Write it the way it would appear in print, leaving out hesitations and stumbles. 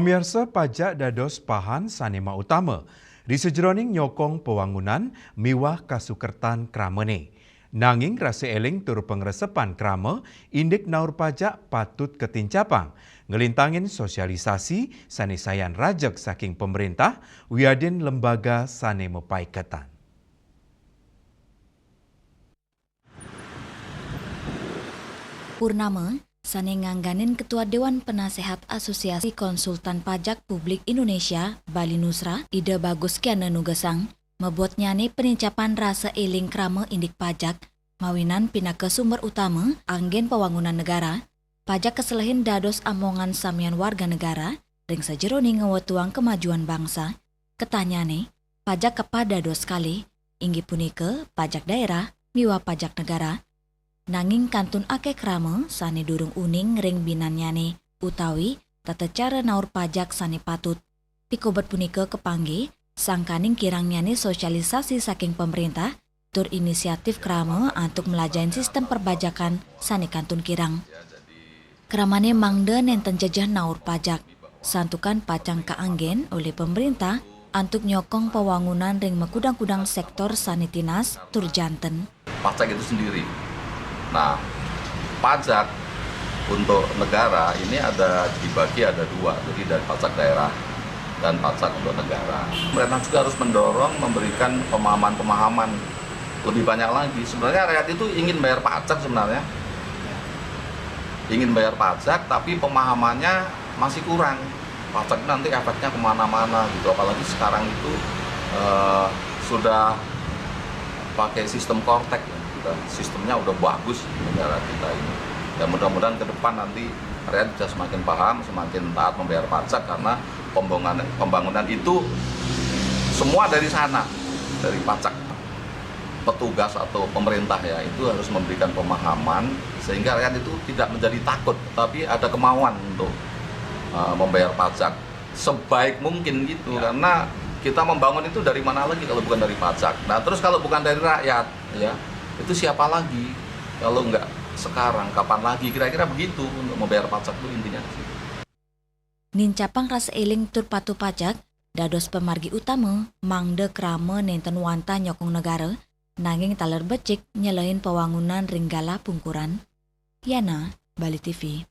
Pemirsa pajak dados pahan sanema utama. Di sejroning nyokong pewangunan miwah kasukertan kramene. Nanging rasa eling tur pengresepan krama, indik naur pajak patut ketincapang. Ngelintangin sosialisasi sanisayan rajak saking pemerintah, wiadin lembaga sanema paiketan. Purnama, sane ngangganin Ketua Dewan Penasehat Asosiasi Konsultan Pajak Publik Indonesia, Bali Nusra, Ida Bagus Kiana Nugesang, membuat nyane penincapan rasa eling krama indik pajak, mawinan pindah ke sumber utama, anggen pewangunan negara, pajak keselehin dados amongan samian warga negara, ring sajeroni ngewetuang kemajuan bangsa, ketanyane, pajak kepada dos kali, inggi punike, pajak daerah, miwa pajak negara, nanging kantun ake krama sane durung uning ring binanyane utawi tata cara naur pajak sane patut. Pikobat punika kepangge sangkaning kirangnyane sosialisasi saking pemerintah tur inisiatif krama untuk melajain sistem perbajakan sane kantun kirang. Kramane mangde nenten jejah naur pajak. Santukan pacang kaanggen oleh pemerintah untuk nyokong pewangunan ring mekudang-kudang sektor sanitinas tur janten. Pajak itu sendiri. Nah, pajak untuk negara ini dibagi ada dua, jadi dari pajak daerah dan pajak untuk negara. Pemerintah juga harus mendorong memberikan pemahaman-pemahaman lebih banyak lagi. Sebenarnya rakyat itu ingin bayar pajak sebenarnya, ingin bayar pajak, tapi pemahamannya masih kurang. Pajak nanti efeknya kemana-mana gitu, apalagi sekarang itu sudah pakai sistem kortek ya. Sistemnya udah bagus negara kita ini, dan mudah-mudahan ke depan nanti rakyat bisa semakin paham, semakin taat membayar pajak karena pembangunan itu semua dari sana, dari pajak. Petugas atau pemerintah ya itu harus memberikan pemahaman sehingga rakyat itu tidak menjadi takut, tapi ada kemauan untuk membayar pajak sebaik mungkin gitu ya. Karena kita membangun itu dari mana lagi kalau bukan dari pajak. Nah terus kalau bukan dari rakyat ya itu siapa lagi? Kalau enggak sekarang, kapan lagi? Kira-kira begitu untuk membayar pajak itu intinya. Nincapang rasa eling tur patu pajak, dados pemargi utama, mangde krama nenten wanta nyokong negara, nanging taler becik nyelain pewangunan ringgala pungkuran. Yana, Bali TV.